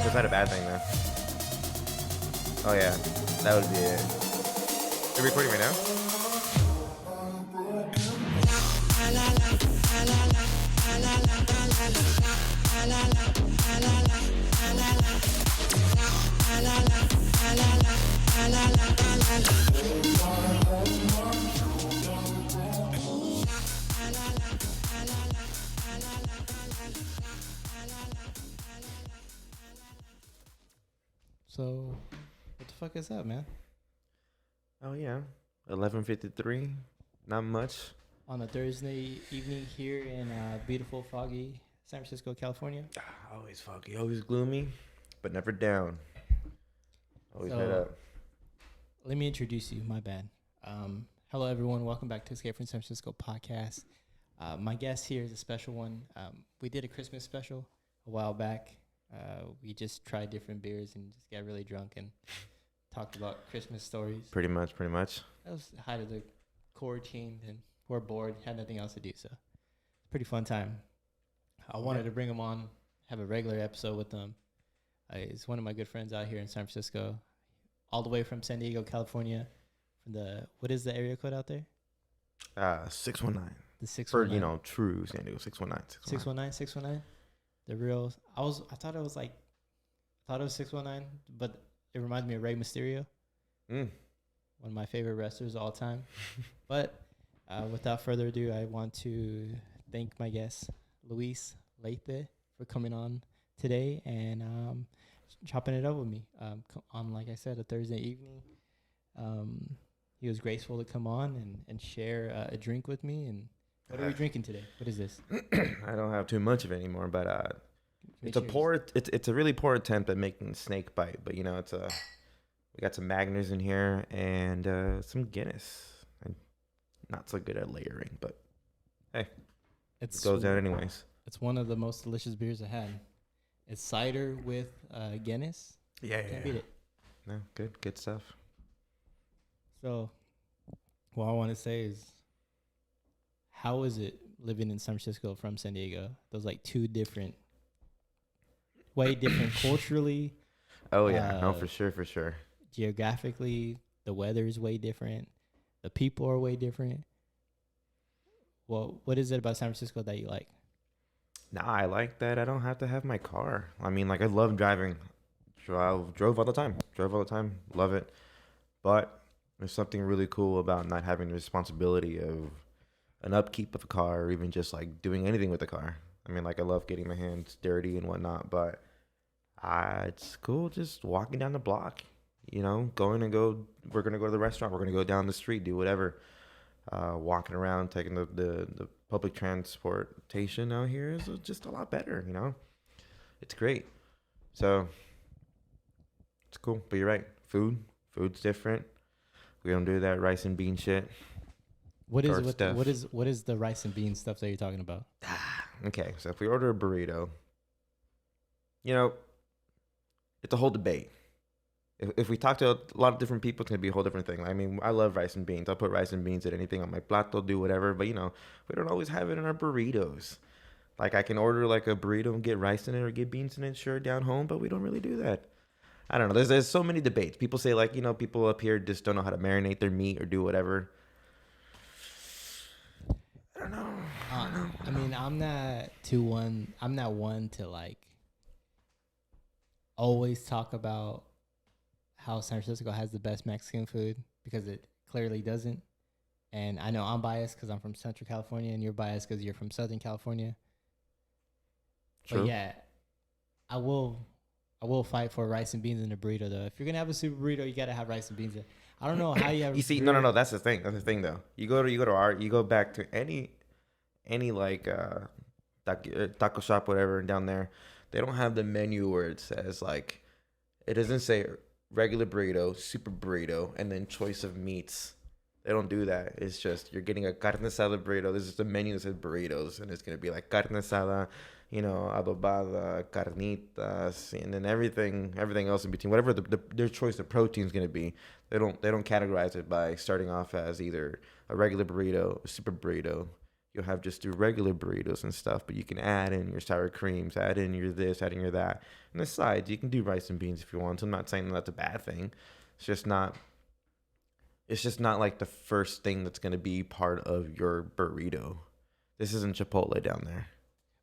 Was that a bad thing though? Oh yeah, that would be it. They're recording right now? So, what the fuck is up, man? Oh yeah, 11:53. Not much. On a Thursday evening here in beautiful, foggy San Francisco, California. Always foggy, always gloomy, but never down. Always head So- up. Let me introduce you. My bad. Hello, everyone. Welcome back to Escape from San Francisco podcast. My guest here is a special one. We did a Christmas special a while back. We just tried different beers and just got really drunk and talked about Christmas stories. Pretty much. That was the height of the quarantine, and we're bored, had nothing else to do, so pretty fun time. I wanted to bring him on, have a regular episode with him. He's one of my good friends out here in San Francisco, all the way from San Diego, California. From what is the area code out there? 619. The For 619. true San Diego 619. 619. The real. I thought it was 619, but it reminds me of Rey Mysterio. Mm. One of my favorite wrestlers of all time. But without further ado, I want to thank my guest, Luis Leyte, for coming on today and chopping it up with me on, like I said, a Thursday evening. He was graceful to come on and share a drink with me. And what are we drinking today? What is this? I don't have too much of it anymore, but it's a really poor attempt at making snake bite. But we got some Magners in here and some Guinness. I'm not so good at layering, but hey, it goes down anyways. It's one of the most delicious beers I had. It's cider with Guinness. Yeah. Can't beat it. No, good stuff. So, what I want to say is, how is it living in San Francisco from San Diego? Those two different, way different culturally. Oh yeah, no, for sure. Geographically, the weather is way different. The people are way different. Well, what is it about San Francisco that you like? Nah, I like that I don't have to have my car. I mean, I love driving. Drove all the time. Love it. But there's something really cool about not having the responsibility of an upkeep of a car or even just doing anything with the car. I mean, I love getting my hands dirty and whatnot, but it's cool just walking down the block, we're going to go to the restaurant. We're going to go down the street, do whatever. Walking around, taking the public transportation out here is just a lot better, It's great. So it's cool, but you're right. Food's different. We don't do that rice and bean shit. What is the rice and bean stuff that you're talking about? Okay, so if we order a burrito, it's a whole debate. If we talk to a lot of different people, it's going to be a whole different thing. I mean, I love rice and beans. I'll put rice and beans in anything on my plato, do whatever. But, we don't always have it in our burritos. I can order a burrito and get rice in it or get beans in it, sure, down home. But we don't really do that. I don't know. There's so many debates. People say, people up here just don't know how to marinate their meat or do whatever. I don't know. I mean, I'm not one to always talk about how San Francisco has the best Mexican food, because it clearly doesn't. And I know I'm biased because I'm from Central California, and you're biased because you're from Southern California. True. But yeah, I will fight for rice and beans in a burrito, though. If you're gonna have a super burrito, you gotta have rice and beans. I don't know how you have. You see, no. That's the thing. Though. You go back to any taco shop, whatever, down there. They don't have the menu where it says it doesn't say regular burrito, super burrito, and then choice of meats. They don't do that. It's just you're getting a carne asada burrito. This is the menu that says burritos, and it's gonna be carne asada, adobada, carnitas, and then everything else in between. Whatever their choice of protein is gonna be, they don't categorize it by starting off as either a regular burrito, a super burrito, you'll have just your regular burritos and stuff, but you can add in your sour creams, add in your this, add in your that. And the sides, you can do rice and beans if you want. So I'm not saying that that's a bad thing. It's just not. It's just not like the first thing that's gonna be part of your burrito. This isn't Chipotle down there.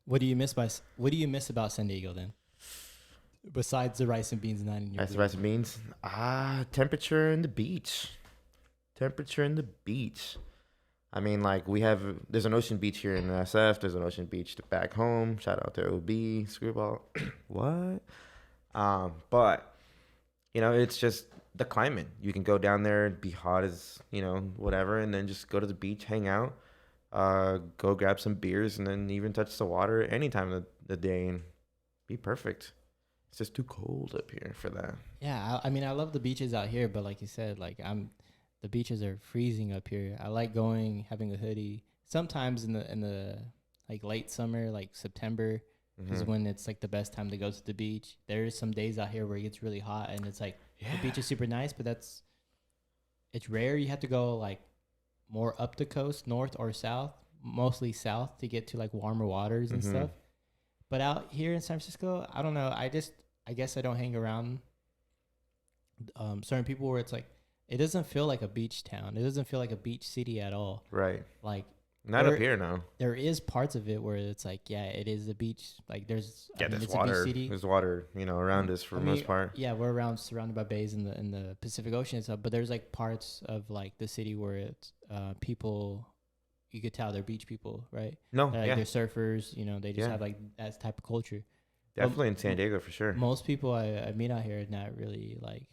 What do you miss about San Diego then? Besides the rice and beans not in your That's the burrito? rice and beans. Temperature and the beach. Temperature and the beach. I mean, like there's an ocean beach here in SF. There's an ocean beach back home. Shout out to OB, Screwball. What? But it's just the climate. You can go down there and be hot as whatever, and then just go to the beach, hang out, go grab some beers, and then even touch the water any time of the day and be perfect. It's just too cold up here for that. Yeah, I mean, I love the beaches out here, but like you said, the beaches are freezing up here. I like going, having a hoodie. Sometimes in the like late summer, like September, is when it's like the best time to go to the beach. There's some days out here where it gets really hot, and it's like the beach is super nice, but it's rare. You have to go like more up the coast, north or south, mostly south, to get to like warmer waters and stuff. But out here in San Francisco, I don't know. I guess I don't hang around certain people where it's like it doesn't feel like a beach town. It doesn't feel like a beach city at all. Right. Like not up here now. There is parts of it where it's like, yeah, it is a beach. Like there's there's it's water. A beach city. There's water, surround us for the most part. Yeah, we're surrounded by bays in the Pacific Ocean and stuff. But there's like parts of like the city where it's people. You could tell they're beach people, right? No, they're surfers. They just have like that type of culture. Definitely in San Diego for sure. Most people I meet out here are not really like.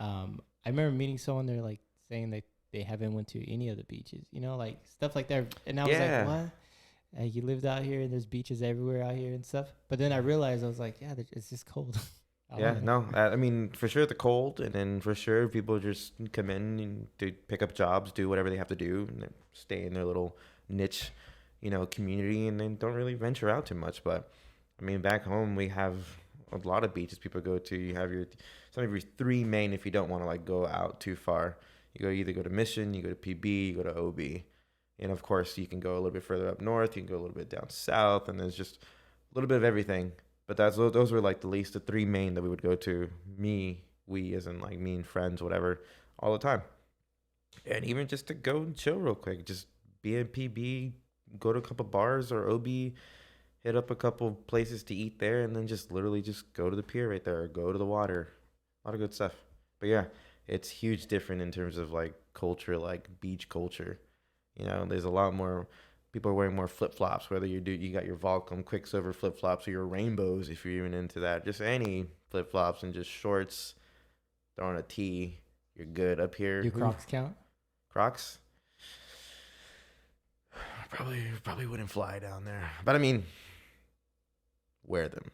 I remember meeting someone. They're like saying that they haven't went to any of the beaches, like stuff like that. And I was like, what? You lived out here and there's beaches everywhere out here and stuff. But then I realized I was like, yeah, it's just cold. I mean, for sure the cold, and then for sure people just come in and to pick up jobs, do whatever they have to do, and stay in their little niche, community, and then don't really venture out too much. But I mean, back home we have a lot of beaches people go to. You have some of your three main if you don't want to like go out too far. You either go to Mission, you go to PB, you go to OB. And of course, you can go a little bit further up north, you can go a little bit down south, and there's just a little bit of everything. But those were like the three main that we would go to. We as in like me and friends, whatever, all the time. And even just to go and chill real quick, just be in PB, go to a couple bars or OB, hit up a couple places to eat there, and then just literally just go to the pier right there, or go to the water. A lot of good stuff. But yeah. It's huge different in terms of like culture, like beach culture. There's a lot more people are wearing more flip flops, whether you got your Volcom Quicksilver flip flops or your rainbows if you're even into that. Just any flip flops and just shorts, throwing a tee, you're good up here. Do Crocs count? Crocs? Probably wouldn't fly down there. But I mean, wear them.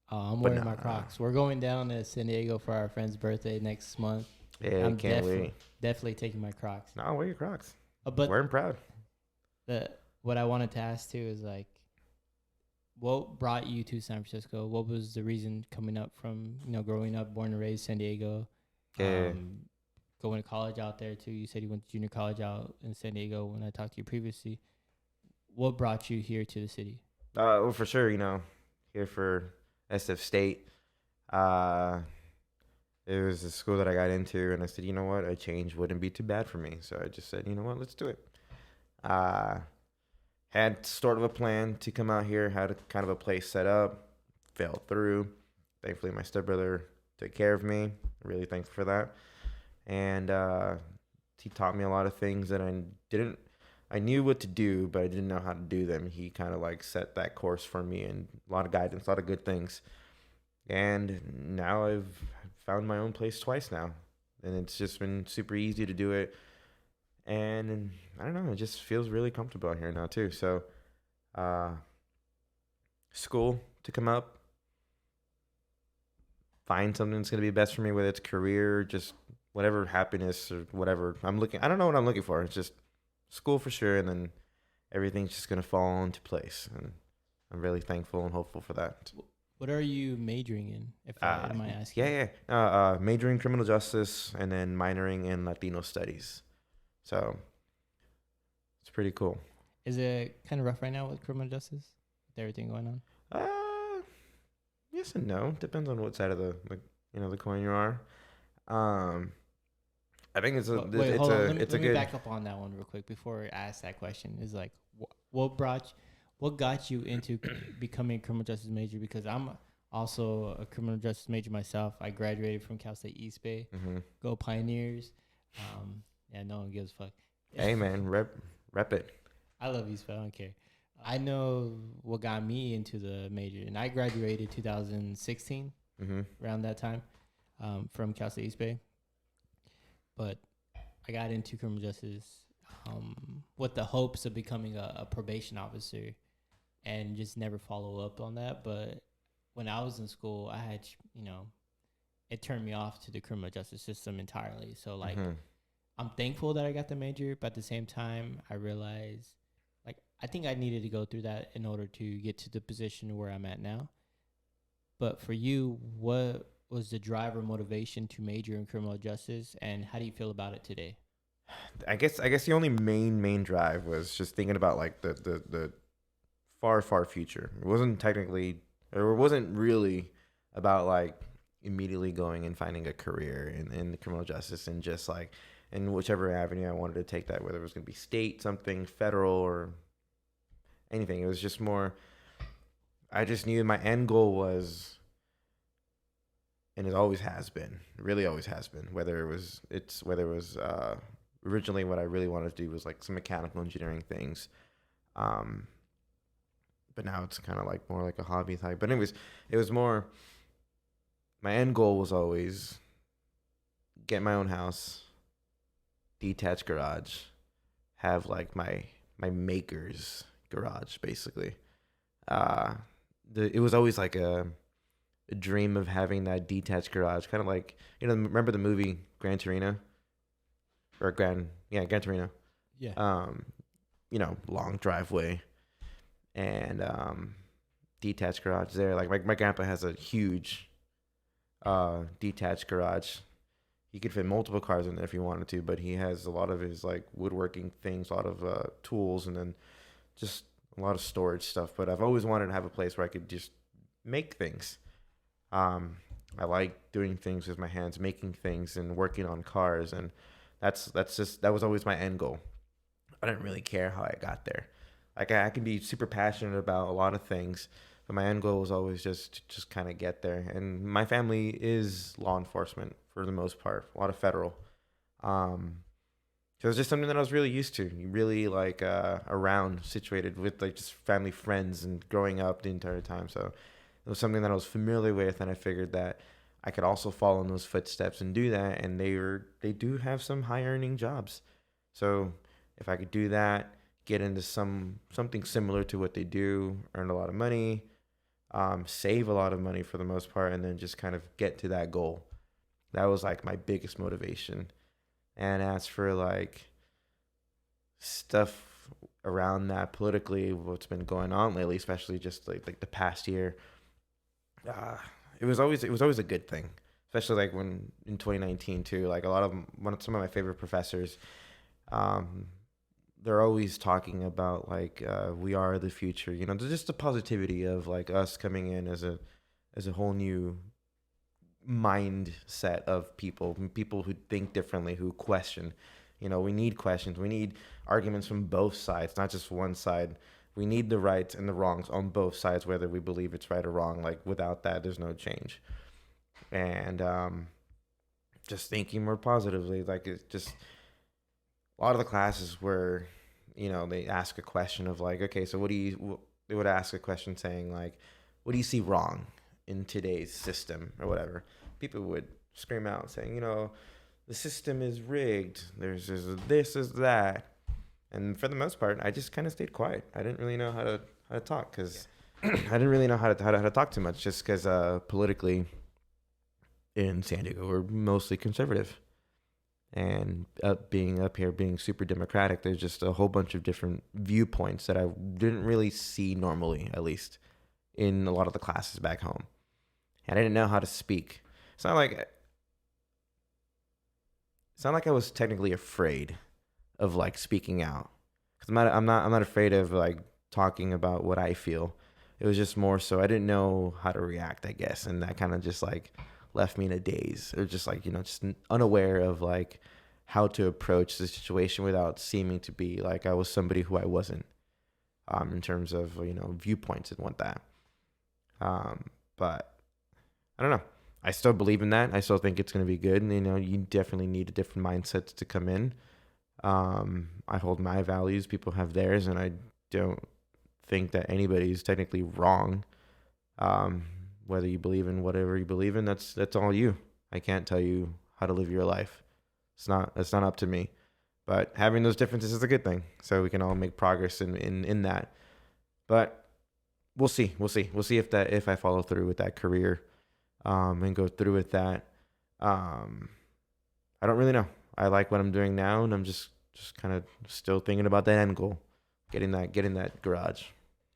I'm wearing my Crocs. We're going down to San Diego for our friend's birthday next month. Yeah, I can't wait. Definitely taking my Crocs. No, wear your Crocs. But wear them proud. What I wanted to ask too is like, what brought you to San Francisco? What was the reason coming up from growing up, born and raised San Diego, going to college out there too? You said you went to junior college out in San Diego. When I talked to you previously, what brought you here to the city? Well, for sure, here for SF State. It was a school that I got into, and I said, you know what, a change wouldn't be too bad for me. So I just said, you know what, let's do it. Had sort of a plan to come out here, had a kind of a place set up, fell through. Thankfully, my stepbrother took care of me. Really thankful for that. And he taught me a lot of things that I knew what to do, but I didn't know how to do them. He kind of like set that course for me, and a lot of guidance, a lot of good things. And now I've found my own place twice now, and it's just been super easy to do it. And I don't know, it just feels really comfortable out here now too. So, school to come up, find something that's gonna be best for me, whether it's career, just whatever, happiness or whatever I don't know what I'm looking for. It's just school for sure, and then everything's just gonna fall into place. And I'm really thankful and hopeful for that. What are you majoring in, if I might ask you? Majoring in criminal justice and then minoring in Latino studies. So it's pretty cool. Is it kind of rough right now with criminal justice? With everything going on? Uh, yes and no. Depends on what side of the coin you are. Um, I think Wait, hold on. it's a Let me good. back up on that one real quick before I ask that question. Is like, what brought, what got you into becoming a criminal justice major? Because I'm also a criminal justice major myself. I graduated from Cal State East Bay. Hmm. Go Pioneers. Yeah, no one gives a fuck. Hey man, rep it. I love East Bay. I don't care. I know what got me into the major, and I graduated 2016 Hmm. around that time from Cal State East Bay. But I got into criminal justice with the hopes of becoming a probation officer, and just never follow up on that. But when I was in school, I had, it turned me off to the criminal justice system entirely. So like, Hmm. I'm thankful that I got the major, but at the same time, I realized like I think I needed to go through that in order to get to the position where I'm at now. But for you, what was the driver motivation to major in criminal justice, and how do you feel about it today? I guess the only main drive was just thinking about like the far future. It wasn't technically, or it wasn't really about like immediately going and finding a career in the criminal justice and just like in whichever avenue I wanted to take that, whether it was going to be state, something federal, or anything. It was just more. I just knew my end goal was, and it always has been, really always has been. Whether it was originally what I really wanted to do was like some mechanical engineering things. Um, but now it's kind of like more like a hobby type. But anyways, it was more. My end goal was always get my own house, detached garage, have like my maker's garage basically. Uh, it was always like a dream of having that detached garage, kind of like remember the movie Gran Torino or Gran Torino. Yeah. Um, long driveway and detached garage there. Like my grandpa has a huge detached garage. He could fit multiple cars in there if he wanted to, but he has a lot of his like woodworking things, a lot of tools, and then just a lot of storage stuff. But I've always wanted to have a place where I could just make things. Um, I like doing things with my hands, making things and working on cars, and that was always my end goal. I didn't really care how I got there. Like I can be super passionate about a lot of things, but my end goal was always just to just kind of get there. And my family is law enforcement for the most part, a lot of federal. Um, so it was just something that I was really used to, really like around, situated with like just family friends and growing up the entire time. So it was something that I was familiar with, and I figured that I could also follow in those footsteps and do that. And they do have some high earning jobs, so if I could do that, get into something similar to what they do, earn a lot of money, save a lot of money for the most part, and then just kind of get to that goal. That was like my biggest motivation. And as for like stuff around that politically, what's been going on lately, especially just like the past year, uh, it was always a good thing. Especially like when in 2019 too, like some of my favorite professors, um, they're always talking about like we are the future. Just the positivity of like us coming in as a whole new mindset of people who think differently, who question. We need questions. We need arguments from both sides, not just one side. We need the rights and the wrongs on both sides, whether we believe it's right or wrong. Like without that, there's no change. And just thinking more positively, like it's just a lot of the classes where they ask a question of like, okay, so they would ask a question saying like, what do you see wrong in today's system or whatever. People would scream out saying, the system is rigged, there's this is that. And for the most part, I just kind of stayed quiet. I didn't really know how to talk because I didn't really know how to talk too much, just because politically in San Diego we're mostly conservative. And being up here, being super democratic, there's just a whole bunch of different viewpoints that I didn't really see normally, at least in a lot of the classes back home. And I didn't know how to speak. It's not like I was technically afraid of like speaking out, because I'm not afraid of like talking about what I feel. It was just more so I didn't know how to react, I guess, and that kind of just like left me in a daze, or just like just unaware of like how to approach the situation without seeming to be like I was somebody who I wasn't, in terms of viewpoints and what that. But I don't know. I still believe in that. I still think it's going to be good, and you definitely need a different mindset to come in. I hold my values, people have theirs, and I don't think that anybody's technically wrong. Um, Whether you believe in whatever you believe in, that's all you. I can't tell you how to live your life. It's not up to me. But having those differences is a good thing, so we can all make progress in that. But we'll see. We'll see if I follow through with that career, and go through with that. Um, I don't really know. I like what I'm doing now, and I'm just kind of still thinking about that end goal, getting that garage.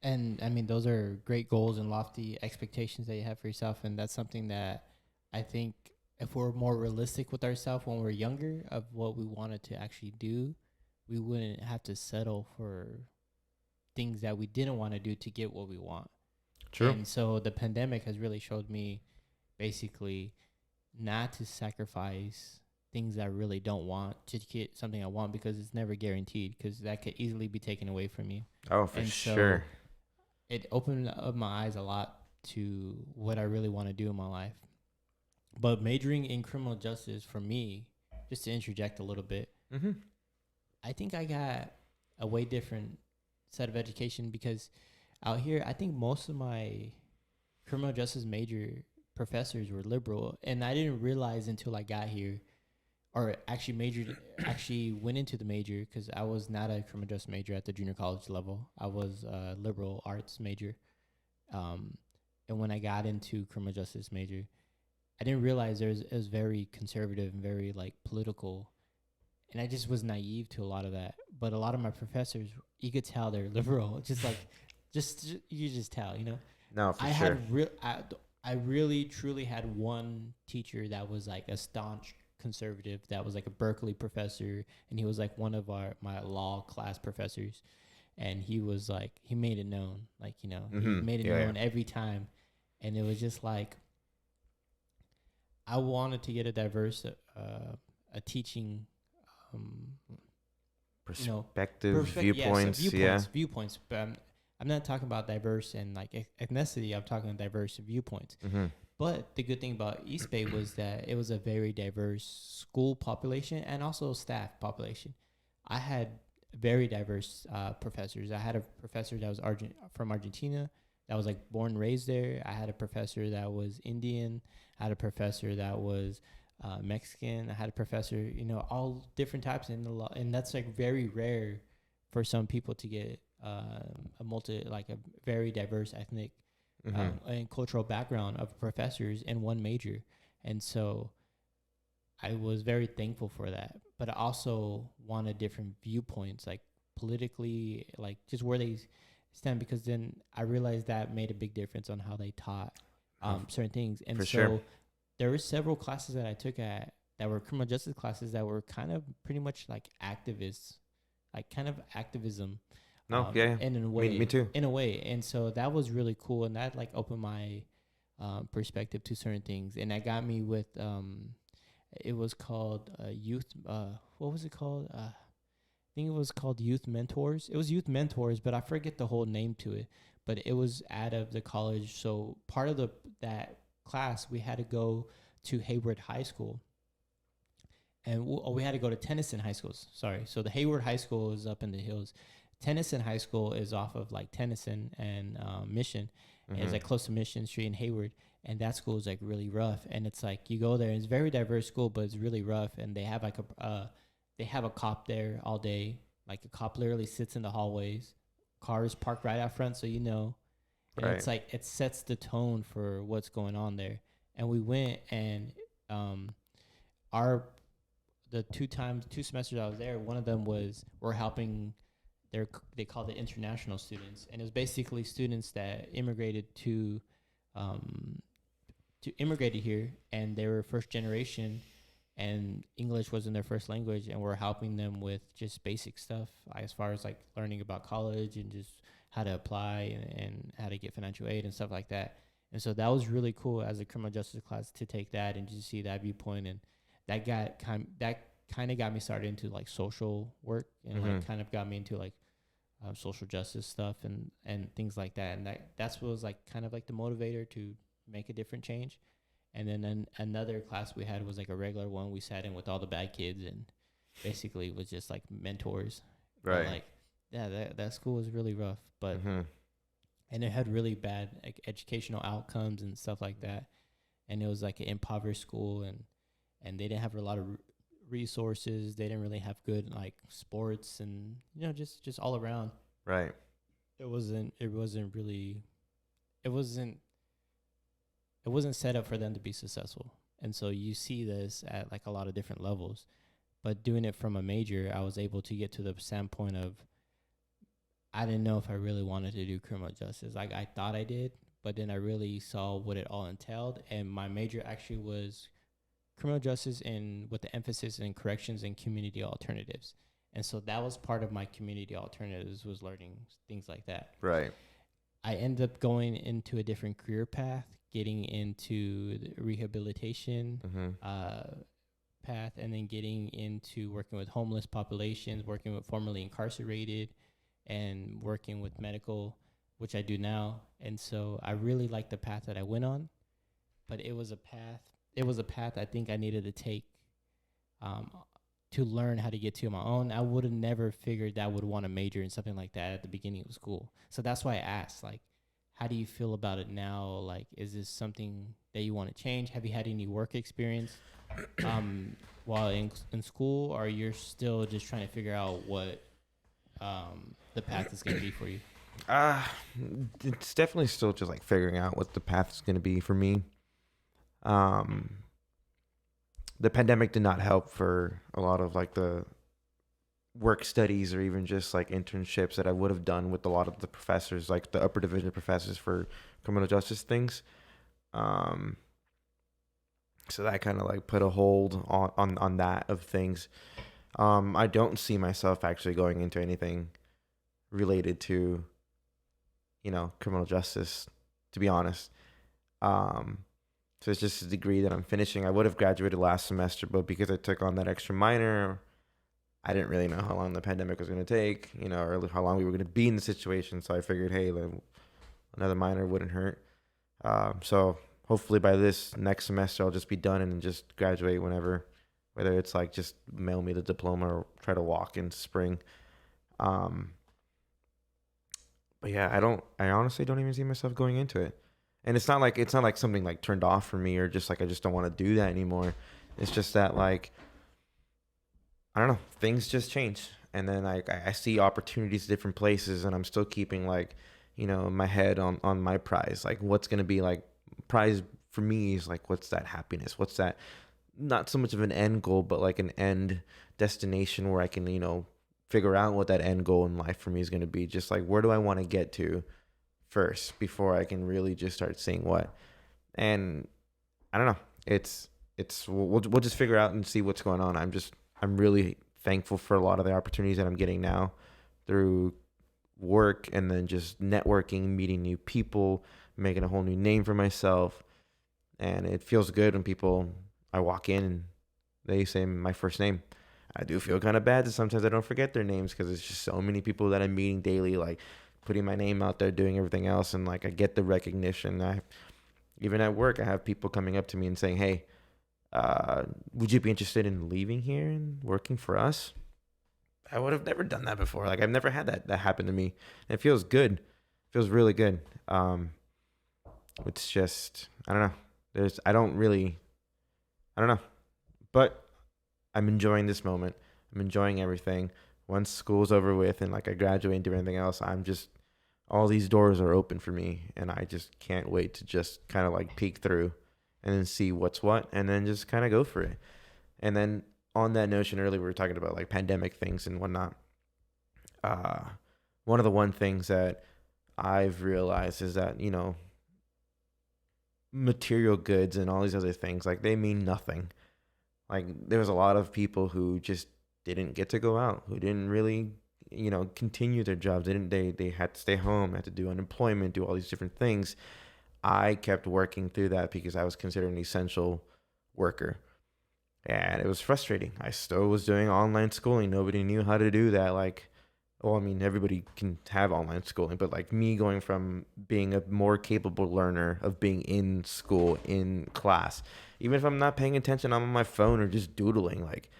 And I mean, those are great goals and lofty expectations that you have for yourself. And that's something that I think if we're more realistic with ourselves when we're younger of what we wanted to actually do, we wouldn't have to settle for things that we didn't want to do to get what we want. True. And so the pandemic has really showed me basically not to sacrifice things I really don't want to get something I want, because it's never guaranteed, because that could easily be taken away from you. Oh, for And sure. it opened up my eyes a lot to what I really want to do in my life. But majoring in criminal justice for me, just to interject a little bit, Mm-hmm. I think I got a way different set of education, because out here, I think most of my criminal justice major professors were liberal, and I didn't realize until I got here, or actually went into the major, because I was not a criminal justice major at the junior college level. I was a liberal arts major. And when I got into criminal justice major, I didn't realize it was very conservative and very like political, and I just was naive to a lot of that. But a lot of my professors, you could tell they're liberal. Just like, just you just tell, you know. No, for I sure. had I really truly had one teacher that was like a staunch conservative, that was like a Berkeley professor, and he was like one of my law class professors, and he was like, he made it known, like, you know, he Mm-hmm. made it Yeah, yeah. known every time. And it was just like, I wanted to get a teaching, um, you know, Perspectives, yeah, so viewpoints. Yeah. viewpoints. But I'm not talking about diverse and like ethnicity. I'm talking diverse viewpoints. Mm-hmm. But the good thing about East Bay was that it was a very diverse school population and also staff population. I had very diverse professors. I had a professor that was from Argentina, that was like born and raised there. I had a professor that was Indian. I had a professor that was Mexican. I had a professor, you know, all different types, and that's like very rare for some people to get a very diverse ethnic Mm-hmm. and cultural background of professors in one major. And so I was very thankful for that. But I also wanted different viewpoints, like politically, like just where they stand, because then I realized that made a big difference on how they taught certain things. And For so sure. there were several classes that I took that were criminal justice classes that were kind of pretty much like activists, like kind of activism, No, yeah, yeah. and Me too. in a way. And so that was really cool, and that like opened my perspective to certain things, and that got me with it was called youth. What was it called? I think it was called Youth Mentors. It was Youth Mentors, but I forget the whole name to it. But it was out of the college, so part of that class we had to go to Hayward High School, and we had to go to Tennyson High School. Sorry, so the Hayward High School is up in the hills. Tennyson High School is off of like Tennyson and Mission. And it's Mm-hmm. like close to Mission Street in Hayward, and that school is like really rough. And it's like you go there, and it's a very diverse school, but it's really rough. And they have like they have a cop there all day. Like a cop literally sits in the hallways, cars parked right out front, so you know. And Right. it's like it sets the tone for what's going on there. And we went, and our the two semesters I was there, one of them was we're helping they called it international students, and it was basically students that immigrated here, and they were first generation, and English wasn't their first language, and we're helping them with just basic stuff as far as like learning about college and just how to apply and how to get financial aid and stuff like that. And so that was really cool as a criminal justice class to take that and just see that viewpoint, and that kind of got me started into like social work and like kind of got me into like social justice stuff and things like that. And that's what was like kind of like the motivator to make a different change. And then another class we had was like a regular one. We sat in with all the bad kids and basically was just like mentors. Right. But like, yeah, that school was really rough, but and it had really bad like educational outcomes and stuff like that. And it was like an impoverished school, and they didn't have a lot of resources. They didn't really have good like sports, and just all around. Right. It wasn't really it wasn't it wasn't set up for them to be successful. And so you see this at like a lot of different levels. But doing it from a major, I was able to get to the standpoint of I didn't know if I really wanted to do criminal justice. Like I thought I did, but then I really saw what it all entailed. And my major actually was criminal justice and with the emphasis in corrections and community alternatives. And so that was part of my community alternatives, was learning things like that. Right. I ended up going into a different career path, getting into the rehabilitation path, and then getting into working with homeless populations, working with formerly incarcerated, and working with medical, which I do now. And so I really liked the path that I went on, but it was a path I think I needed to take to learn how to get to my own. I would have never figured that I would want to major in something like that at the beginning of school. So that's why I asked, like, how do you feel about it now? Like, is this something that you want to change? Have you had any work experience while in school, or you're still just trying to figure out what the path is going to be for you? It's definitely still just like figuring out what the path is going to be for me. The pandemic did not help for a lot of like the work studies or even just like internships that I would have done with a lot of the professors, like the upper division professors for criminal justice things. So that kind of like put a hold on that of things. I don't see myself actually going into anything related to, criminal justice, to be honest. So it's just a degree that I'm finishing. I would have graduated last semester, but because I took on that extra minor, I didn't really know how long the pandemic was going to take, or how long we were going to be in the situation. So I figured, hey, another minor wouldn't hurt. So hopefully by this next semester, I'll just be done and just graduate whenever, whether it's like just mail me the diploma or try to walk in spring. But yeah, I honestly don't even see myself going into it. And it's not like something like turned off for me or just like I just don't want to do that anymore. It's just that like, I don't know, things just change. And then I see opportunities different places, and I'm still keeping like, my head on my prize. Like what's going to be like prize for me is like, what's that happiness? What's that, not so much of an end goal, but like an end destination where I can, figure out what that end goal in life for me is going to be. Just like, where do I want to get to first before I can really just start seeing what. And I don't know. We'll just figure out and see what's going on. I'm really thankful for a lot of the opportunities that I'm getting now through work and then just networking, meeting new people, making a whole new name for myself. And it feels good when I walk in and they say my first name. I do feel kind of bad that sometimes I don't forget their names because it's just so many people that I'm meeting daily, like putting my name out there, doing everything else. And like, I get the recognition. Even at work, I have people coming up to me and saying, hey, would you be interested in leaving here and working for us? I would have never done that before. Like I've never had that happen to me. And it feels good. It feels really good. It's just, I don't know. I don't know, but I'm enjoying this moment. I'm enjoying everything. Once school's over with and like I graduate and do anything else, all these doors are open for me, and I just can't wait to just kind of like peek through and then see what's what, and then just kind of go for it. And then on that notion, earlier we were talking about like pandemic things and whatnot. One of the things that I've realized is that, material goods and all these other things, like they mean nothing. Like there was a lot of people who just didn't get to go out, who didn't really, continue their jobs. They had to stay home, had to do unemployment, do all these different things. I kept working through that because I was considered an essential worker. And it was frustrating. I still was doing online schooling. Nobody knew how to do that. Like, well, I mean, everybody can have online schooling, but like me going from being a more capable learner of being in school, in class, even if I'm not paying attention, I'm on my phone or just doodling, like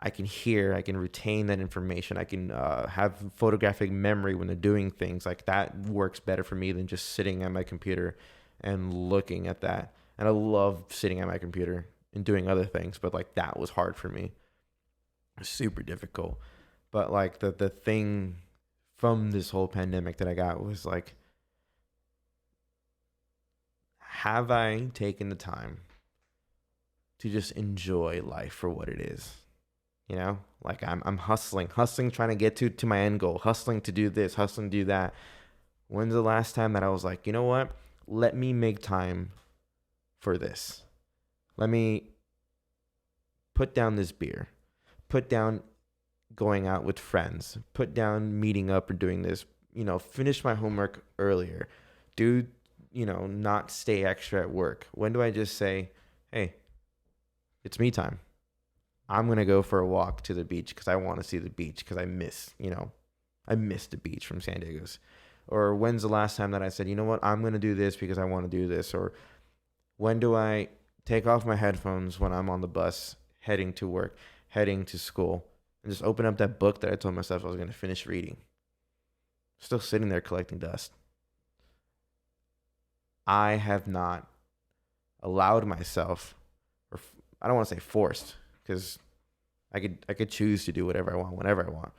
I can hear, I can retain that information. I can have photographic memory when they're doing things. Like that works better for me than just sitting at my computer and looking at that. And I love sitting at my computer and doing other things, but like that was hard for me. Super difficult. But like the thing from this whole pandemic that I got was like, have I taken the time to just enjoy life for what it is? Like I'm hustling, trying to get to my end goal, hustling to do this, hustling to do that. When's the last time that I was like, you know what? Let me make time for this. Let me put down this beer, put down going out with friends, put down meeting up or doing this, finish my homework earlier, do, not stay extra at work. When do I just say, hey, it's me time? I'm going to go for a walk to the beach because I want to see the beach because I miss the beach from San Diego's. Or when's the last time that I said, you know what, I'm going to do this because I want to do this? Or when do I take off my headphones when I'm on the bus heading to work, heading to school, and just open up that book that I told myself I was going to finish reading? Still sitting there collecting dust. I have not allowed myself, or I don't want to say forced, because I could choose to do whatever I want whenever I want.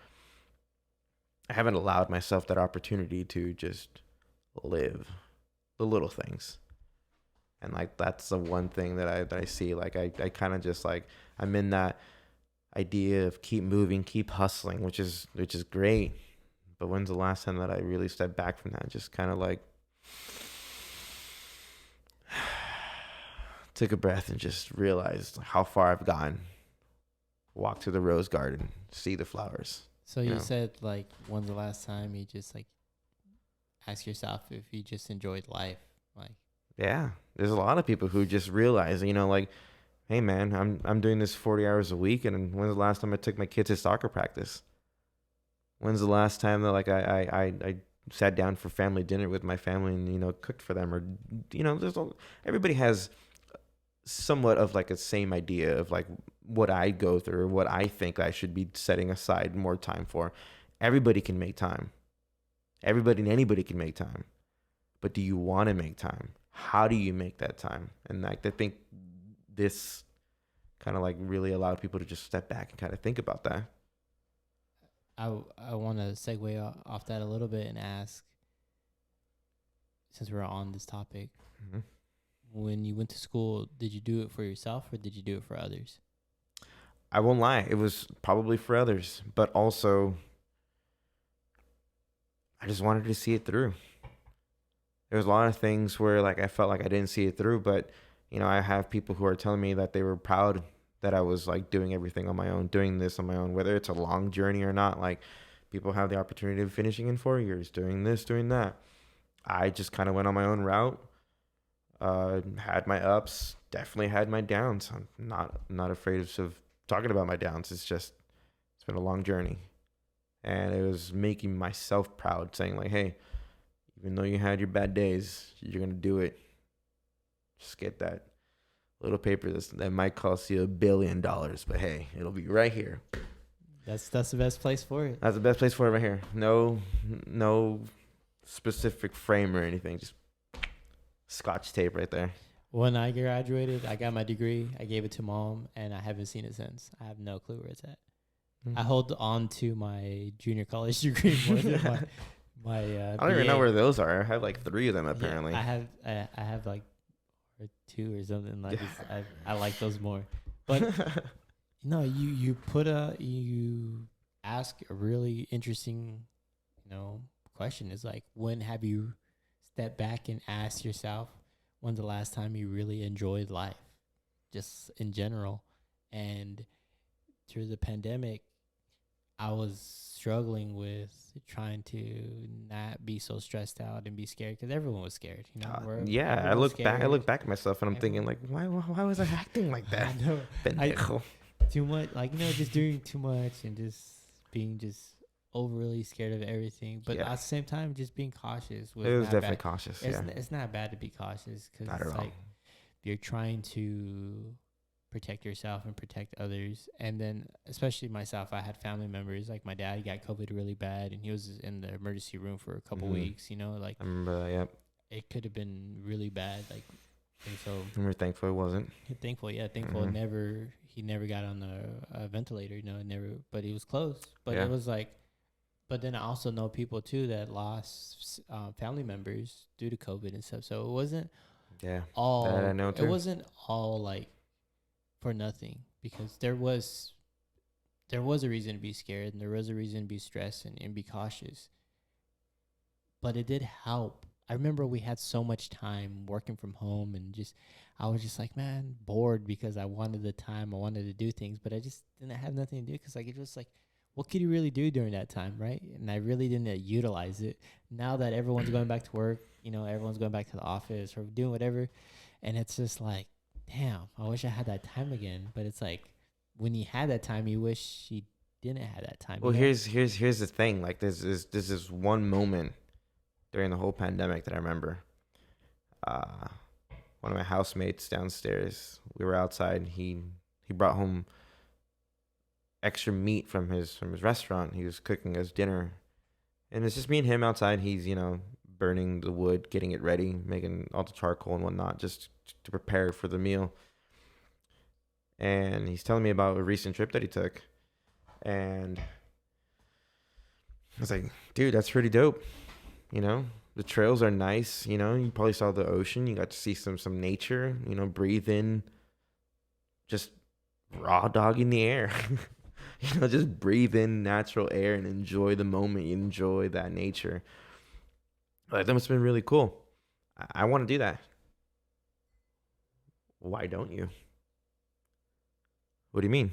I haven't allowed myself that opportunity to just live the little things. And like that's the one thing that I see. Like I kind of just like I'm in that idea of keep moving, keep hustling, which is great. But when's the last time that I really stepped back from that? Just kind of like took a breath and just realized how far I've gotten. Walk to the rose garden, see the flowers. So you said like, when's the last time you just like ask yourself if you just enjoyed life? Like, yeah, there's a lot of people who just realize, like, hey man, I'm doing this 40 hours a week, and when's the last time I took my kids to soccer practice? When's the last time that like I sat down for family dinner with my family and cooked for them? Or everybody has somewhat of like a same idea of like what I go through, what I think I should be setting aside more time for. Everybody can make time. Everybody and anybody can make time. But do you want to make time? How do you make that time? And like I think this kind of like really allowed people to just step back and kind of think about that. I want to segue off that a little bit and ask, since we're on this topic, when you went to school, did you do it for yourself or did you do it for others? I won't lie. It was probably for others, but also I just wanted to see it through. There was a lot of things where like I felt like I didn't see it through, but I have people who are telling me that they were proud that I was like doing everything on my own, doing this on my own, whether it's a long journey or not. Like people have the opportunity of finishing in 4 years, doing this, doing that. I just kind of went on my own route. Had my ups, definitely had my downs. I'm not afraid of talking about my downs. It's been a long journey, and it was making myself proud, saying like, hey, even though you had your bad days, you're gonna do it. Just get that little paper that might cost you $1 billion, but hey, it'll be right here. That's the best place for it. That's the best place for it right here. No specific frame or anything. Just Scotch tape right there. When I graduated, I got my degree. I gave it to Mom, and I haven't seen it since. I have no clue where it's at. Mm-hmm. I hold on to my junior college degree more than my I don't even know where those are. I have like 3 of them apparently. Yeah, I have like 2 or something like this. I like those more. But no, you ask a really interesting, question. Is like, when have you step back and ask yourself, when's the last time you really enjoyed life, just in general? And through the pandemic, I was struggling with trying to not be so stressed out and be scared because everyone was scared. You know, where Yeah, I everyone's look back. I scared. look back at myself and I'm thinking Everyone, like, why was I acting like that? I know, I Pendejo. too much, like just doing too much and just being just overly scared of everything. But Yeah, at the same time, just being cautious it was was not definitely bad. cautious. It's Yeah, it's not bad to be cautious because not at it's all. like you're trying to protect yourself and protect others. And then, especially myself, I had family members. Like my dad got COVID really bad, and he was in the emergency room for a couple Hmm. weeks. You know, like I remember that. Yep. it could have been really bad. Like, and so We're thankful it wasn't. thankful, yeah, thankful. Hmm. He never got on the ventilator. You know, never. But he was close. But Yeah. it was like. But then I also know people too that lost family members due to COVID and stuff. So Yeah. That I know it too. wasn't all like for nothing because there was a reason to be scared and there was a reason to be stressed and be cautious. But it did help. I remember we had so much time working from home and just I was just like, man, bored because I wanted the time, I wanted to do things, but I just didn't have nothing to do because like it was like what could you really do during that time, right? And I really didn't utilize it. Now that everyone's going back to work, everyone's going back to the office or doing whatever, and it's just like, damn, I wish I had that time again. But it's like when you had that time, you wish you didn't have that time, Well, here's the thing. Like this is one moment during the whole pandemic that I remember. Uh, One of my housemates downstairs. We were outside. He brought home extra meat from his restaurant. He was cooking us dinner, and it's just me and him outside. He's burning the wood, getting it ready, making all the charcoal and whatnot, just to prepare for the meal. And he's telling me about a recent trip that he took, and I was like, dude, that's pretty dope. You know, the trails are nice. You probably saw the ocean. You got to see some nature. Breathe in just raw dog in the air. Just breathe in natural air and enjoy the moment. You enjoy that nature. Like that must have been really cool. I want to do that. Why don't you? What do you mean?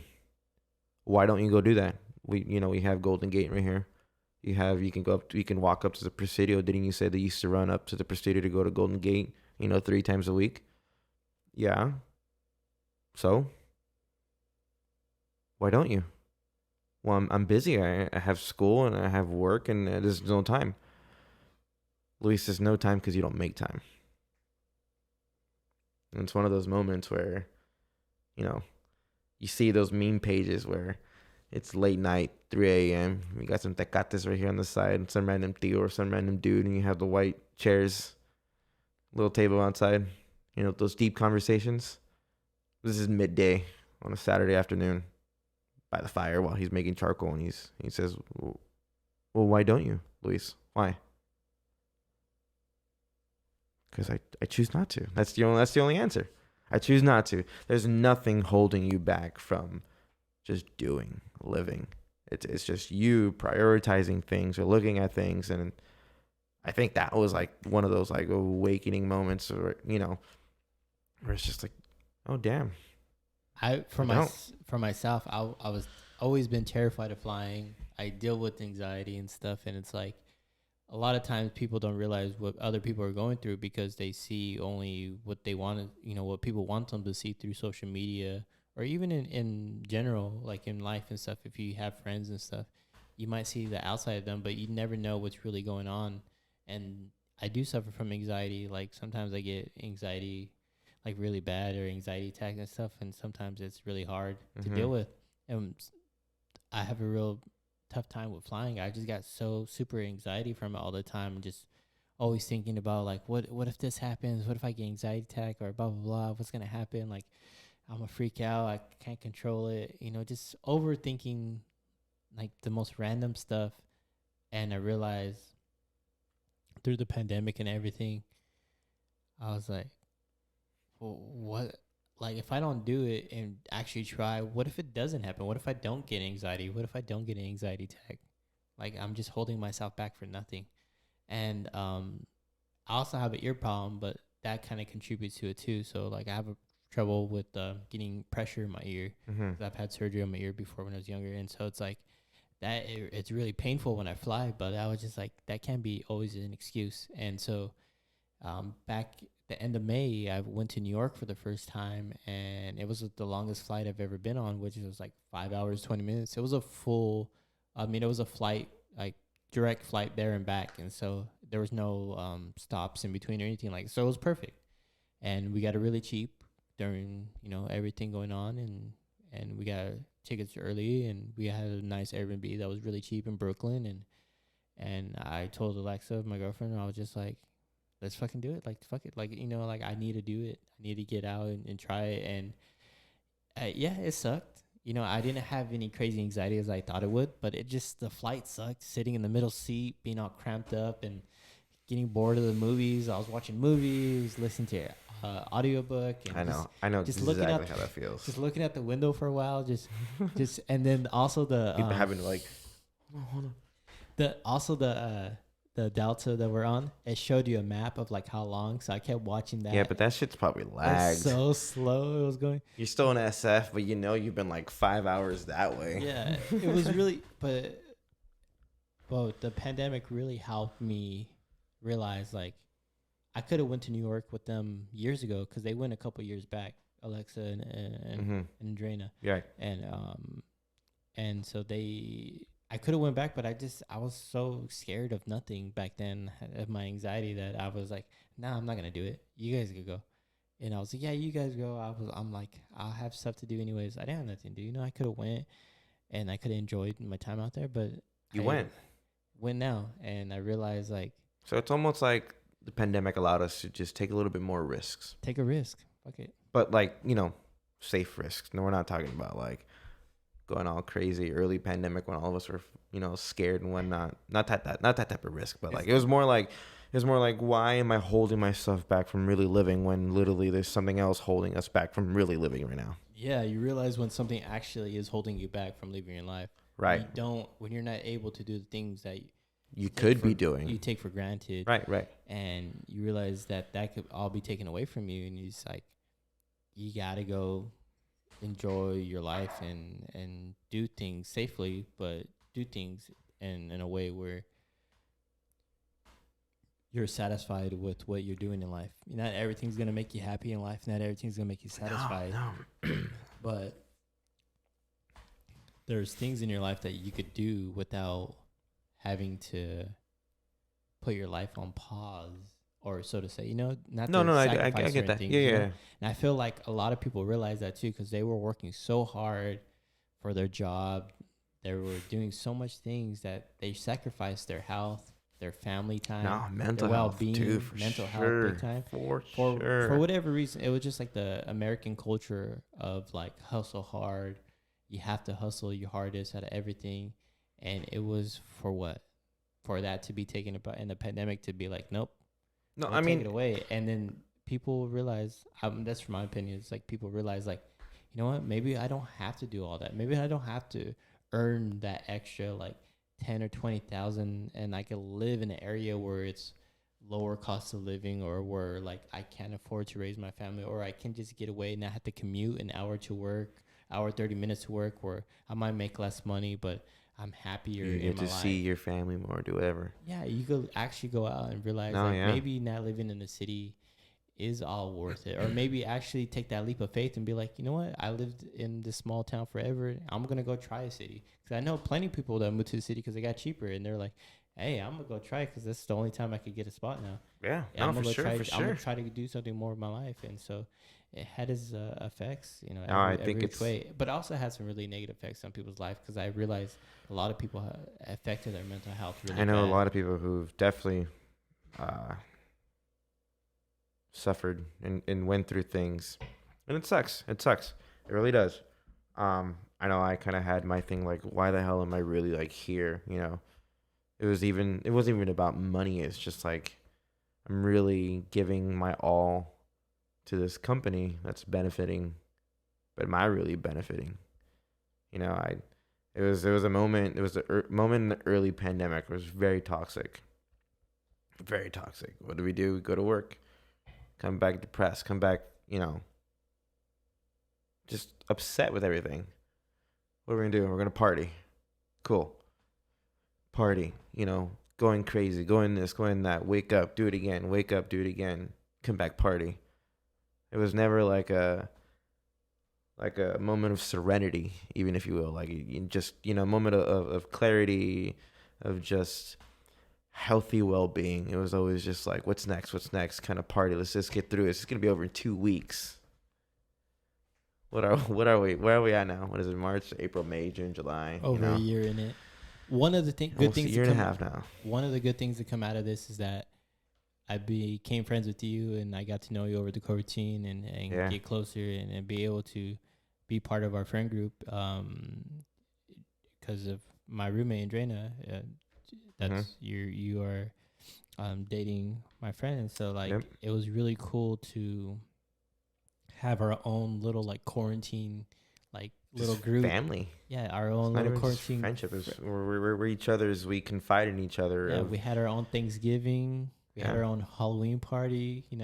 Why don't you go do that? We have Golden Gate right here. You can go up. You can walk up to the Presidio. Didn't you say they used to run up to the Presidio to go to Golden Gate? 3 times a week. Yeah. So why don't you? Well, I'm busy. I have school and I have work and there's no time. Luis, there's no time because you don't make time. And it's one of those moments where, you know, you see those meme pages where it's late night, 3 a.m. We got some tecates right here on the side, some random tío or some random dude, and you have the white chairs, little table outside, those deep conversations. This is midday on a Saturday afternoon by the fire while he's making charcoal, and he says, "Well, why don't you, Luis? Why?" Because I choose not to. That's the only answer. I choose not to. There's nothing holding you back from just living. It's just you prioritizing things or looking at things, and I think that was like one of those like awakening moments, where it's just like, oh damn, I for I my don't. for myself, I was always been terrified of flying. I deal with anxiety and stuff, and it's like a lot of times people don't realize what other people are going through because they see only what they want to, what people want them to see through social media or even in general, like in life and stuff. If you have friends and stuff, you might see the outside of them, but you never know what's really going on. And I do suffer from anxiety. Like sometimes I get anxiety like really bad or anxiety attacks and stuff, and sometimes it's really hard to Mm-hmm. deal with. And I have a real tough time with flying. I just got so super anxiety from it all the time, and just always thinking about like what if this happens? What if I get anxiety attack or blah blah blah? What's gonna happen? Like I'm gonna freak out. I can't control it. Just overthinking like the most random stuff. And I realized through the pandemic and everything, I was like, well, what? Like, if I don't do it and actually try, what if it doesn't happen? What if I don't get anxiety? What if I don't get an anxiety attack? Like, I'm just holding myself back for nothing. And I also have an ear problem, but that kind of contributes to it too. So, like, I have a trouble with getting pressure in my ear. Mm-hmm. 'Cause I've had surgery on my ear before when I was younger, and so it's like that. It's really painful when I fly, but I was just like, that can't be always an excuse. And so back the end of May, I went to New York for the first time, and it was the longest flight I've ever been on, which was like 5 hours 20 minutes. It was a full, I mean, it was a flight like direct flight there and back, and so there was no stops in between or anything like. So it was perfect, and we got it really cheap during everything going on, and we got tickets early, and we had a nice Airbnb that was really cheap in Brooklyn, and I told Alexa, my girlfriend, I was just like, let's fucking do it. Like, fuck it. Like, like I need to do it. I need to get out and try it. And yeah, it sucked. I didn't have any crazy anxiety as I thought it would, but the flight sucked. Sitting in the middle seat, being all cramped up and getting bored of the movies. I was watching movies, listening to audiobook. And I know just exactly how that feels. Just looking at the window for a while, and then also the people having to like, hold on. The Delta that we're on, it showed you a map of like how long, so I kept watching that. Yeah, but that shit's probably lagged. So slow it was going. You're still in SF, but you've been like 5 hours that way. Yeah, it was really, but the pandemic really helped me realize like I could have went to New York with them years ago because they went a couple years back, Alexa and Drina. Yeah. And so I could have went back, but I was so scared of nothing back then, of my anxiety, that I was like, nah, I'm not gonna do it. You guys could go. And I was like, yeah, you guys go. I'm like, I'll have stuff to do anyways. I didn't have nothing to do. I could have went, and I could have enjoyed my time out there, but you went now, and I realized like. So it's almost like the pandemic allowed us to just take a little bit more risks. Take a risk. Fuck it. But like, safe risks. No, we're not talking about like going all crazy early pandemic when all of us were, scared and whatnot. Not that type of risk, but like it was more like why am I holding myself back from really living when literally there's something else holding us back from really living right now? Yeah, you realize when something actually is holding you back from living your life. Right. When you're not able to do the things that you could be doing. You take for granted. Right. And you realize that could all be taken away from you, and you just like, you gotta go enjoy your life and do things safely, but do things in a way where you're satisfied with what you're doing in life. Not everything's gonna make you happy in life. Not everything's gonna make you satisfied. No. But there's things in your life that you could do without having to put your life on pause, or so to say. No, I get that. Yeah. And I feel like a lot of people realize that too, because they were working so hard for their job. They were doing so much things that they sacrificed their health, their family time, mental their health well-being, too, for mental sure. health big time. For sure. For whatever reason, it was just like the American culture of like hustle hard. You have to hustle your hardest out of everything. And it was for what? For that to be taken about in the pandemic, to be like, nope. No, I mean, take it away. And then people realize, that's from my opinion, it's like people realize like, you know what? Maybe I don't have to do all that. Maybe I don't have to earn that extra like 10 or 20,000, and I could live in an area where it's lower cost of living, or where like I can't afford to raise my family, or I can just get away and not have to commute an hour to work, hour 30 minutes to work, where I might make less money, but I'm happier in my life. You get to see your family more, do whatever. Yeah, you could actually go out and realize maybe not living in the city is all worth it. Or maybe actually take that leap of faith and be like, you know what? I lived in this small town forever. I'm going to go try a city. Because I know plenty of people that moved to the city because they got cheaper. And they're like, hey, I'm going to go try it because this is the only time I could get a spot now. Yeah, I'm going to try to do something more with my life. And so it had its effects, every which way. But it also had some really negative effects on people's life, because I realized a lot of people affected their mental health really I know bad. A lot of people who've definitely suffered and went through things, and it sucks. It really does. I know I kind of had my thing like, why the hell am I really like here? It wasn't even about money. It's just like, I'm really giving my all to this company that's benefiting, but am I really benefiting? It was a moment in the early pandemic. It was very toxic. Very toxic. What do? We go to work, come back depressed, come back, just upset with everything. What are we gonna do? We're gonna party. Cool. Party. Going crazy, going this, going that. Wake up, do it again. Wake up, do it again. Come back, party. It was never like a moment of serenity, even if you will, like just a moment of clarity, of just healthy well-being. It was always just like, what's next kind of party. Let's just get through it. It's gonna be over in 2 weeks. What are we, where are we at now? What is it? March, April, May, June, July? Over a year in it. One of the good things, a year and a half now. One of the good things that come out of this is that I became friends with you, and I got to know you over the routine, and get closer, and be able to be part of our friend group, because of my roommate Andrena. That's you are dating my friend, and so it was really cool to have our own little quarantine little group family. Yeah, our own little quarantine friendship. We're each other's. We confide in each other. Yeah, we had our own Thanksgiving. We had our own Halloween party. We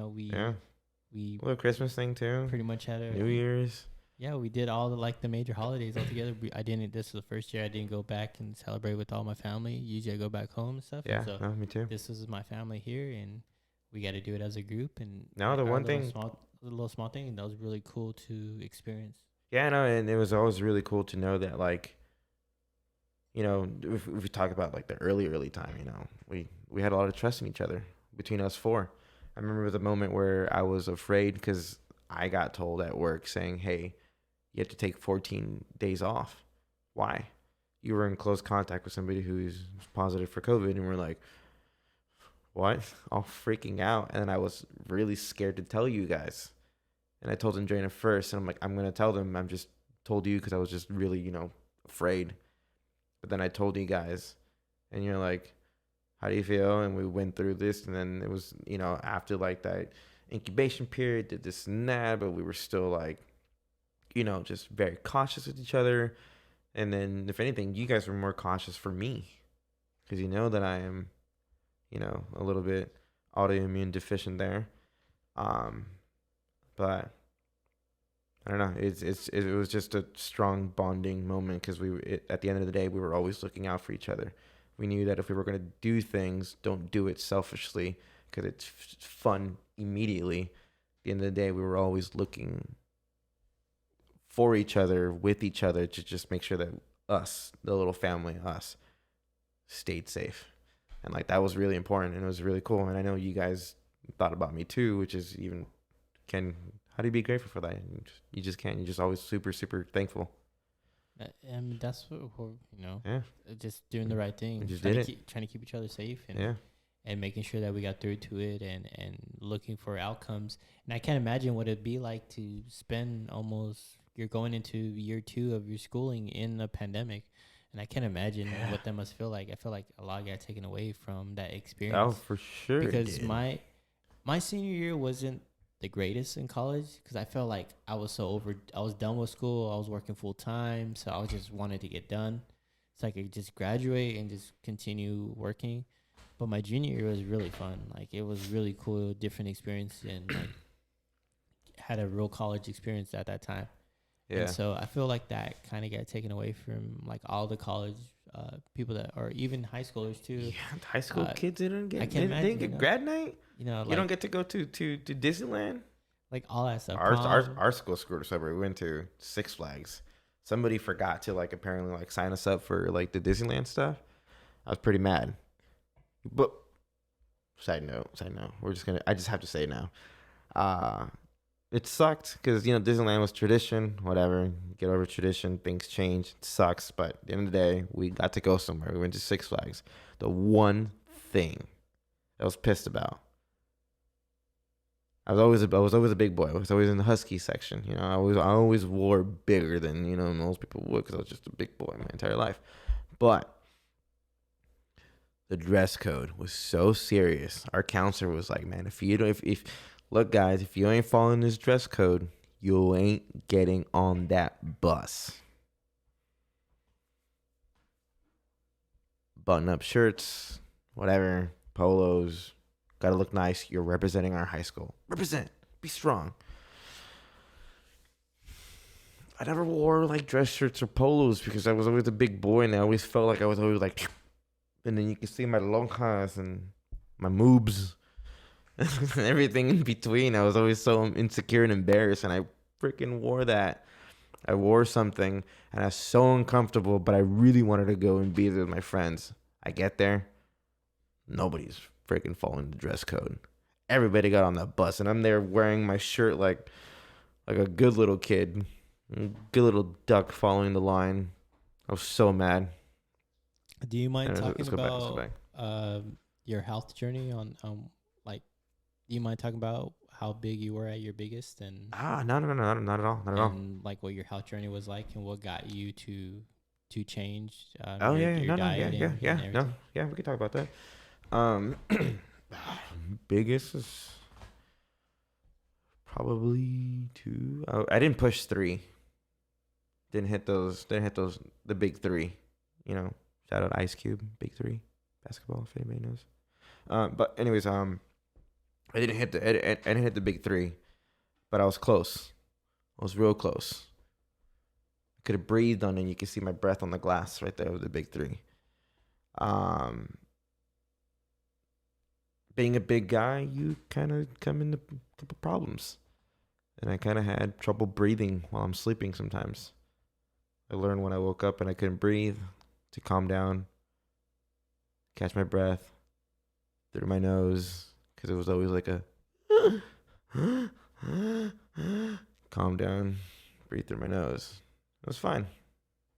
little Christmas thing too. Pretty much had a New Year's. Yeah, we did all the major holidays all together. This was the first year I didn't go back and celebrate with all my family. Usually I go back home and stuff. Yeah, and so me too. This was my family here, and we got to do it as a group. And now the one thing, little small thing, and that was really cool to experience. Yeah, no, and it was always really cool to know that, if we talk about the early time, we had a lot of trust in each other between us four. I remember the moment where I was afraid because I got told at work saying, "Hey, you have to take 14 days off." Why? You were in close contact with somebody who's positive for COVID, and we're like, what? All freaking out. And then I was really scared to tell you guys. And I told Andrena first, and I'm like, I'm going to tell them. I'm just told you because I was just really, afraid. But then I told you guys, and you're like, how do you feel? And we went through this, and then it was, after that incubation period, did this and that, but we were still just very cautious with each other. And then, if anything, you guys were more cautious for me because you know that I am, a little bit autoimmune deficient there. But I don't know. It was just a strong bonding moment because at the end of the day, we were always looking out for each other. We knew that if we were going to do things, don't do it selfishly because it's fun immediately. At the end of the day, we were always looking for each other, with each other, to just make sure that us, the little family, us, stayed safe. And that was really important, and it was really cool. And I know you guys thought about me too, which is even how do you be grateful for that? You just can't. You're just always super, super thankful. And that's what Yeah. Just doing the right thing. We just trying did to trying to keep each other safe. And, yeah. And making sure that we got through to it, and looking for outcomes. And I can't imagine what it'd be like to spend you're going into year 2 of your schooling in a pandemic. And I can't imagine what that must feel like. I feel like a lot got taken away from that experience. Oh, for sure. Because my senior year wasn't the greatest in college because I felt like I was done with school. I was working full time. So I just wanted to get done. So I could just graduate and just continue working. But my junior year was really fun. It was really cool, different experience, and had a real college experience at that time. Yeah. And so I feel like that kind of got taken away from all the college people that, or even high schoolers too. Yeah, high school kids didn't get. I can't imagine, didn't get grad night. You don't get to go to Disneyland. All that stuff. Our school screwed us over. We went to Six Flags. Somebody forgot to apparently sign us up for the Disneyland stuff. I was pretty mad. But side note, I just have to say now. It sucked because, Disneyland was tradition, whatever. Get over tradition, things change. It sucks, but at the end of the day, we got to go somewhere. We went to Six Flags. The one thing I was pissed about, I was always a big boy. I was always in the husky section. I always wore bigger than, most people would because I was just a big boy my entire life. But the dress code was so serious. Our counselor was like, man, look, guys, if you ain't following this dress code, you ain't getting on that bus. Button-up shirts, whatever, polos, gotta look nice. You're representing our high school. Represent. Be strong. I never wore like dress shirts or polos because I was always a big boy, and I always felt like I was always like, and then you can see my lonjas and my moobs and everything in between. I was always so insecure and embarrassed, and I freaking wore that. I wore something, and I was so uncomfortable, but I really wanted to go and be there with my friends. I get there, nobody's freaking following the dress code. Everybody got on the bus, and I'm there wearing my shirt like a good little kid, good little duck following the line. I was so mad. Do you mind Let's talking go back. Let's go about back. your health journey on like do you mind talking about how big you were at your biggest No, not at all, not at all. and like what your health journey was like and what got you to change Oh yeah, your no, diet and no, everything? yeah. We can talk about that. Um, biggest is probably two. Oh, I didn't push three. Didn't hit those. Didn't hit those. The big three. You know, shout out Ice Cube, big three, basketball. If anybody knows. But anyways, I didn't hit I didn't hit the big three, but I was close. I was real close. I could have breathed on it. And you could see my breath on the glass right there with the big three. Um, being a big guy, you kind of come into a couple problems, and I kind of had trouble breathing while I'm sleeping sometimes. I learned when I woke up and I couldn't breathe to calm down, catch my breath through my nose, because it was always like a calm down, breathe through my nose. It was fine.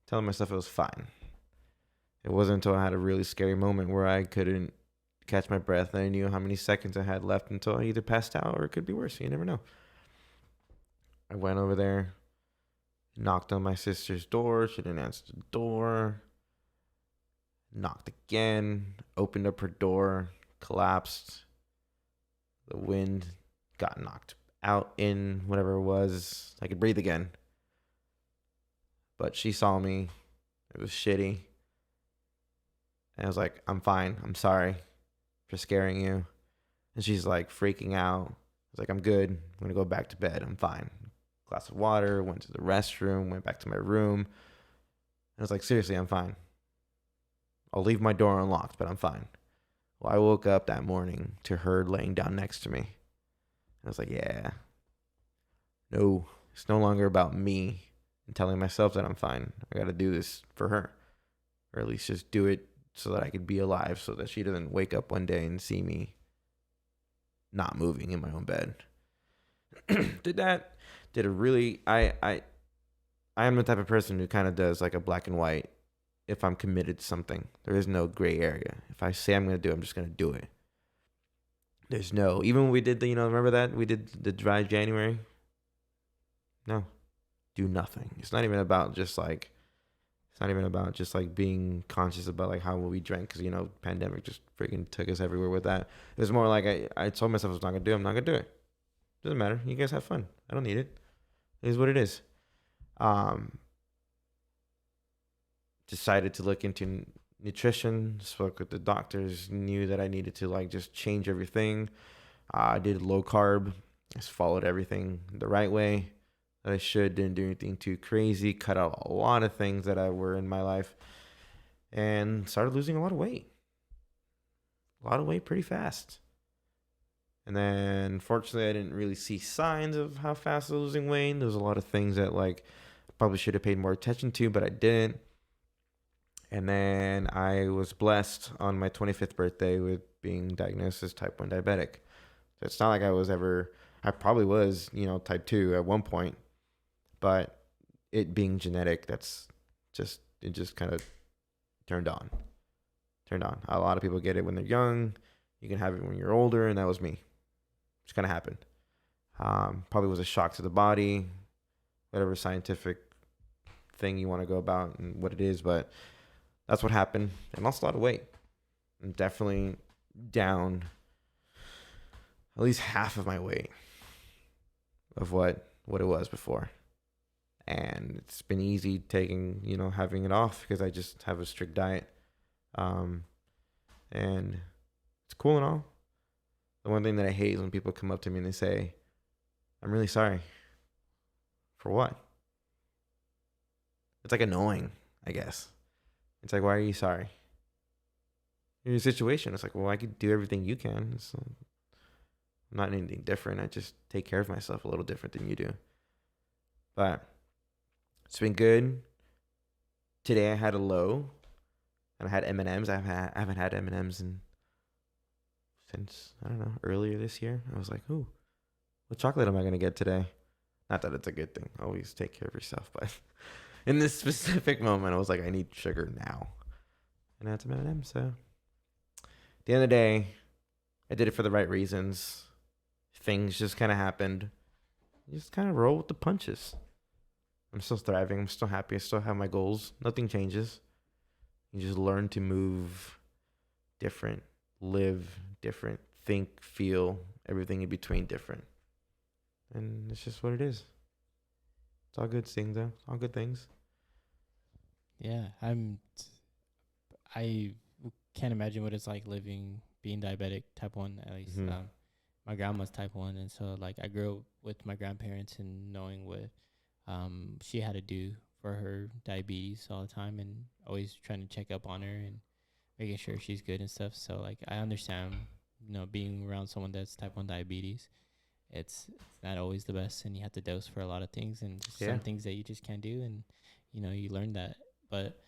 Telling myself it was fine. It wasn't until I had a really scary moment where I couldn't catch my breath and I knew how many seconds I had left until I either passed out or it could be worse. You never know. I went over there, knocked on my sister's door. She didn't answer the door. Knocked again, opened up her door, collapsed. The wind got knocked out, in, whatever it was. I could breathe again. But she saw me. It was shitty. And I was like, I'm fine. I'm sorry for scaring you. And she's like freaking out. I was like, I'm good. I'm going to go back to bed. I'm fine. Glass of water, went to the restroom, went back to my room. And I was like, seriously, I'm fine. I'll leave my door unlocked, but I'm fine. Well, I woke up that morning to her laying down next to me. I was like, yeah, no, it's no longer about me and telling myself that I'm fine. I got to do this for her, or at least just do it so that I could be alive, so that she doesn't wake up one day and see me not moving in my own bed. Did that? Did a really? I am the type of person who kind of does like a black and white. If I'm committed to something, there is no gray area. If I say I'm gonna do it, I'm just gonna do it. There's no, even when we did the, remember that we did the dry January. No, do nothing. It's not even about just like, it's not even about just like being conscious about like how we drank, because pandemic just freaking took us everywhere with that. It was more like I told myself I was not gonna do it. I'm not gonna do it. Doesn't matter. You guys have fun. I don't need it. It is what it is. Decided to look into nutrition. Spoke with the doctors. Knew that I needed to like just change everything. I did low carb. Just followed everything the right way that I should. Didn't do anything too crazy. Cut out a lot of things that I were in my life, and started losing a lot of weight. A lot of weight pretty fast. And then, fortunately, I didn't really see signs of how fast I was losing weight. There was a lot of things that like probably should have paid more attention to, but I didn't. And then I was blessed on my 25th birthday with being diagnosed as type 1 diabetic. So it's not like I probably was, type 2 at one point, but it being genetic, it just kind of turned on. A lot of people get it when they're young. You can have it when you're older, and that was me. Just kind of happened. Probably was a shock to the body, whatever scientific thing you want to go about and what it is, but that's what happened. I lost a lot of weight. I'm definitely down at least half of my weight of what it was before. And it's been easy taking, having it off because I just have a strict diet. And it's cool and all. The one thing that I hate is when people come up to me and they say, I'm really sorry. For what? it's like annoying, I guess. It's like, why are you sorry? In your situation, it's like, well, I could do everything you can. I'm not anything different. I just take care of myself a little different than you do. But it's been good. Today I had a low, and I had M&Ms. I haven't had M&Ms since I don't know earlier this year. I was like, ooh, what chocolate am I gonna get today? Not that it's a good thing. Always take care of yourself, but in this specific moment, I was like, I need sugar now, and I had some M&Ms. So at the end of the day, I did it for the right reasons. Things just kind of happened. You just kind of roll with the punches. I'm still thriving. I'm still happy. I still have my goals. Nothing changes. You just learn to move different, live different, think, feel, everything in between different. And it's just what it is. It's all good things, though. It's all good things. Yeah, I can't imagine what it's like being diabetic, type 1 at least. Mm-hmm. My grandma's type 1, and so like I grew up with my grandparents and knowing what she had to do for her diabetes all the time, and always trying to check up on her and making sure she's good and stuff. So like I understand, being around someone that's type 1 diabetes, it's not always the best, and you have to dose for a lot of things, and just some things that you just can't do, and you learn that. But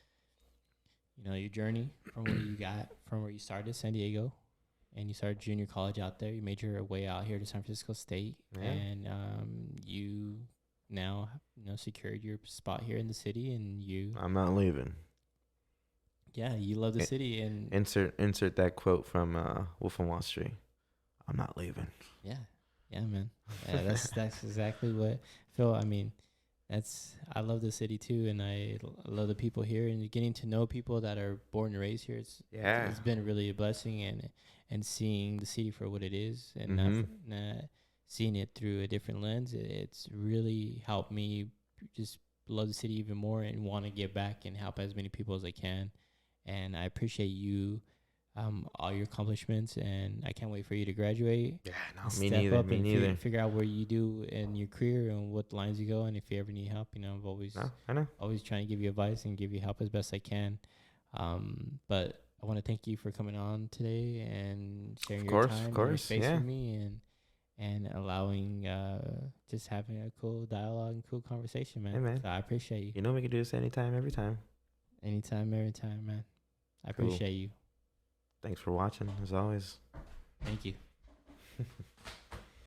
your journey from where you started San Diego, and you started junior college out there. You made your way out here to San Francisco State, and you now secured your spot here in the city, and I'm not leaving. You love the city, and insert that quote from Wolf on Wall Street. I'm not leaving. Yeah, man. Yeah, that's exactly what Phil. I mean, I love the city too, and I love the people here, and getting to know people that are born and raised here. It's been really a blessing, and seeing the city for what it is, and not seeing it through a different lens. It's really helped me just love the city even more and want to give back and help as many people as I can. And I appreciate you, all your accomplishments, and I can't wait for you to graduate. Yeah, no, me neither. Me neither. Figure out where you do in your career and what lines you go. And if you ever need help, I'm always trying to give you advice and give you help as best I can. But I want to thank you for coming on today and sharing your time, and your space with me, and allowing just having a cool dialogue and cool conversation, man. Hey, man. So I appreciate you. We can do this anytime, every time. Anytime, every time, man. I appreciate you. Thanks for watching, as always. Thank you.